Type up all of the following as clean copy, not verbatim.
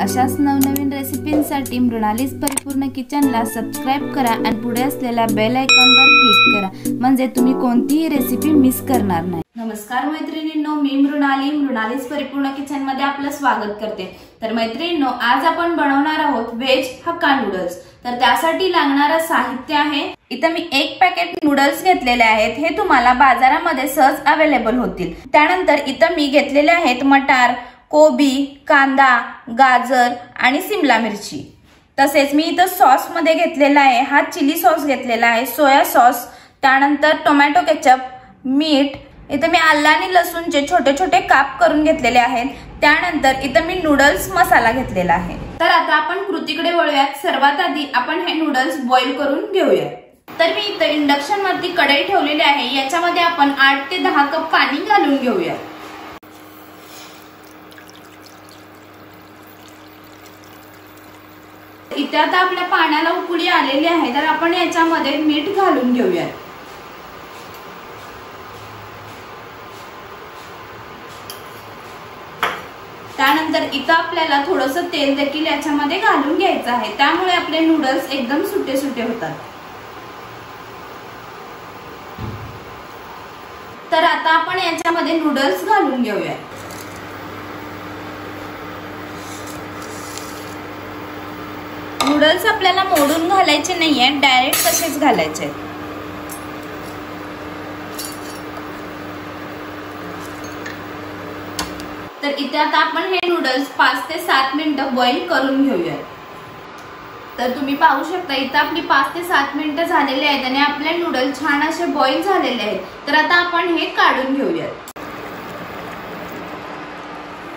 अशाच नवनवीन रेसिपींसाठी मृणालीस परिपूर्ण किचनला सबस्क्राइब करा आणि पुढे असलेल्या बेल आयकॉनवर क्लिक करा, म्हणजे तुम्ही कोणतीही रेसिपी मिस करणार नाही। नमस्कार मैत्रिणींनो, मी मृणालीस परिपूर्ण किचन मध्ये आपलं स्वागत करते। तर मैत्रिणींनो, आज आपण बनवणार आहोत व्हेज हक्का नूडल्स। तर त्यासाठी लागणारे साहित्य आहे, इथे मी 1 पॅकेट नूडल्स घेतलेले आहेत। हे तुम्हाला बाजारामध्ये सहज अवेलेबल होतील। त्यानंतर इथे मी घेतलेले आहेत मटार, कोबी, कांदा, गाजर आणि शिमला मिरची। तसेच मी इथे सॉस मध्ये घेतलेला आहे, हा चिली सॉस घेतलेला आहे, सोया सॉस, त्यानंतर टोमॅटो केचप, मीठ, इथे मी आलं आणि लसूणचे छोटे छोटे काप करून घेतलेले आहेत। त्यानंतर इथे मी नूडल्स मसाला घेतलेला आहे। तर आता आपण कृतीकडे वळूयात। सर्वात आधी आपण हे नूडल्स बॉईल करून घेऊया। तर मी इथे इंडक्शन वरती कढई ठेवलेली आहे, याच्यामध्ये आपण 8 ते 10 कप पाणी घालून घेऊया। इथे आता आपल्या पाण्याला उकळी आलेली आहे, तर आपण याच्यामध्ये मीठ घालून घेऊया। त्यानंतर इथे आपल्याला थोडंसं तेल देखील याच्यामध्ये घालून घ्यायचं आहे, त्यामुळे आपले नूडल्स एकदम सुटे सुटे होतात। तर आता आपण याच्यामध्ये नूडल्स घालून घेऊया। नूडल्स आपल्याला मोडून घालायचे नाहीये, डायरेक्ट तसेच घालायचे। तर इथे आता आपण हे नूडल्स 5 ते 7 मिनिटं बॉईल करून घेऊया। तर तुम्ही पाहू शकता इथे आपली 5 ते 7 मिनिटं झालेली आहेत आणि आपले नूडल्स छान असे बॉईल झालेले आहेत। तर आता आपण हे काढून घेऊया।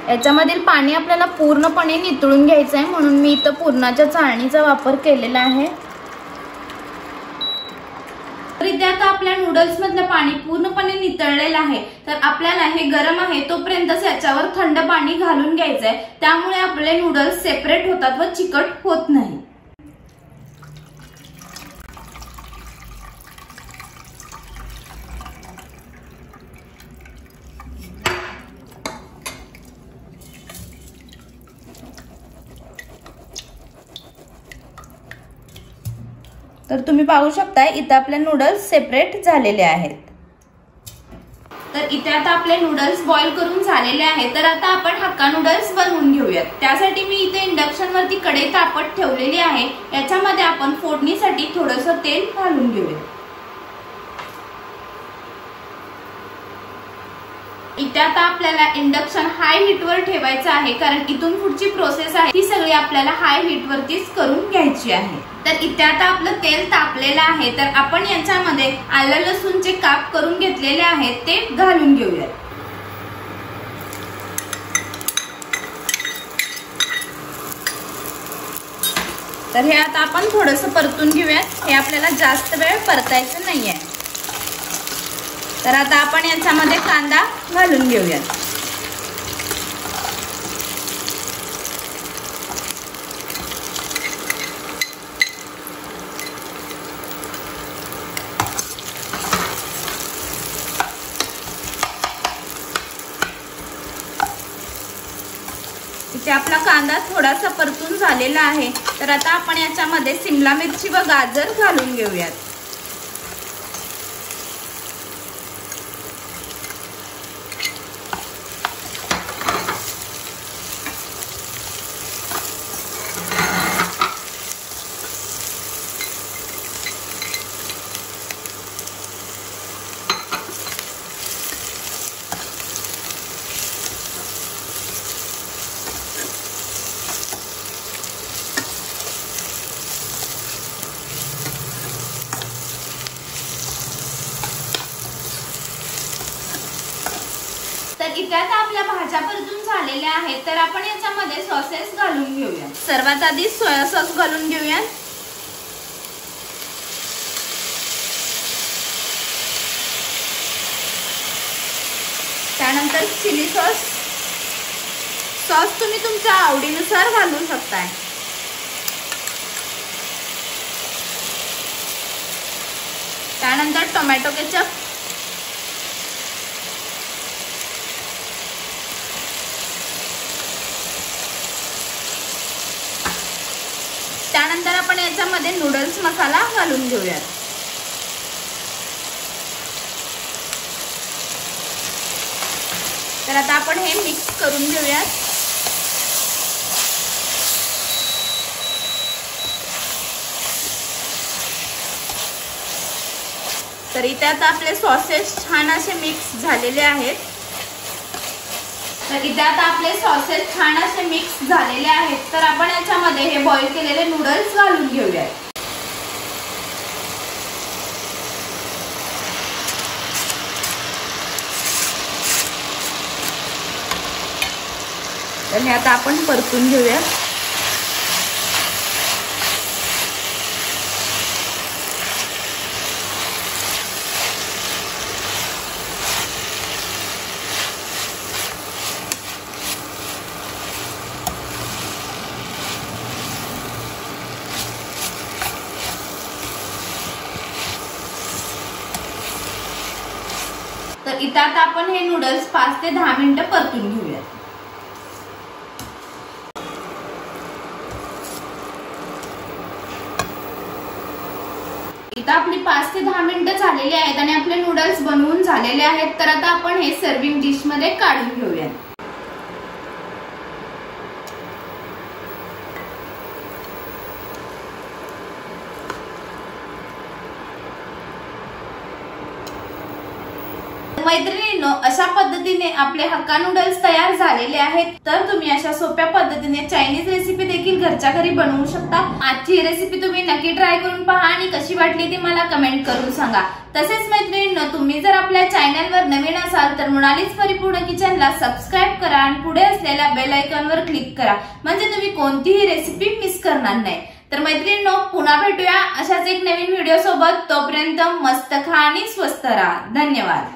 याच्यामधील पाणी आपल्याला पूर्णपणे नितळून घ्यायचं आहे, म्हणून मी इथे पूर्णाच्या चाळणीचा वापर केलेला आहे। तर इथे आता आपल्या नूडल्स मधलं पाणी पूर्णपणे नितळलेलं आहे। तर आपल्याला हे गरम आहे तोपर्यंतच याच्यावर थंड पाणी घालून घ्यायचं आहे, त्यामुळे आपले नूडल्स सेपरेट होतात व चिकट होत नाही। तर तुम्ही पाहू शकता इथे आपले नूडल्स सेपरेट झालेले आहेत। तर इथे आता आपले नूडल्स बॉईल करून झालेले आहेत। तर आता आपण हक्का नूडल्स बनवून घेऊयात। त्यासाठी मी इथे इंडक्शन वरती कढई तापत ठेवलेली आहे, याच्यामध्ये आपण फोडणीसाठी थोडंसं तेल घालून घेऊया। इथे आता आपल्याला इंडक्शन हाय हीट वर ठेवायचं आहे, कारण इथून पुढची प्रोसेस आहे ती सगळी आपल्याला हाय हीट वरतीच करून घ्यायची आहे। तर इथे आता आपलं तेल तापलेलं आहे, तर आपण याच्यामध्ये आलं लसूणचे काप करून घेतलेले आहेत ते घालून घेऊया। तर हे आता आपण थोडंसं परतून घेऊयात, हे आपल्याला जास्त वेळ परतायचं नाहीये। तर आता आपण याच्यामध्ये कांदा घालून घेऊयात। इथे आपला कांदा थोडासा परतून झालेला आहे। तर आता आपण याच्यामध्ये शिमला मिरची व गाजर घालून घेऊयात। तर इथे आता आपल्या भाज्या परतून झालेल्या आहेत, तर आपण याच्यामध्ये सॉसेस घालून घेऊया। सर्वात आधी सोया सॉस घालून घेऊया। त्यानंतर चिली सॉस तुम्ही तुमच्या आवडीनुसार घालू शकताय। त्यानंतर टोमॅटो केचप, त्यानंतर आपण याच्यामध्ये नूडल्स मसाला घालून घेऊयात। तर आता आपण हे मिक्स करून घेऊयात। तर इथे आता आपले सॉसेस छान असे मिक्स झालेले आहेत। तर इथे आता आपले सॉसेस छान असे मिक्स झालेले आहेत। तर आपण याच्यामध्ये हे बॉईल केलेले नूडल्स घालून घेऊयात। तर हे आता आपण परतून घेऊया। तर इथे आता आपण हे नूडल्स 5 ते 10 मिनिटं परतून घेऊया। इथे आपली 5 ते 10 मिनिटं झालेली आहेत आणि आपले नूडल्स बनवून झालेले आहेत। तर आता आपण हे सर्विंग डिश मध्ये काढून घेऊया। मैत्रिणींनो, अशा पद्धतीने आपले हक्का नूडल्स तयार झालेले आहेत। तर तुम्ही अशा सोप्या पद्धतीने चायनीज रेसिपी देखील घरच्या घरी बनवू शकता। आजची रेसिपी तुम्ही नक्की ट्राय करून पहा आणि कशी वाटली ती मला कमेंट करून सांगा। तसेच मैत्रिणींनो, तुम्ही जर आपल्या चॅनलवर नवीन असाल तर मृणालीस परिपूर्ण किचनला सबस्क्राइब करा आणि पुढे असलेल्या बेल आयकॉनवर क्लिक करा, म्हणजे तुम्ही कोणतीही रेसिपी मिस करणार नाही। तर मैत्रिणींनो, पुन्हा भेटूया अशाच एक नवीन व्हिडिओ सोबत। तोपर्यंत मस्त खा आणि स्वस्त राहा। धन्यवाद।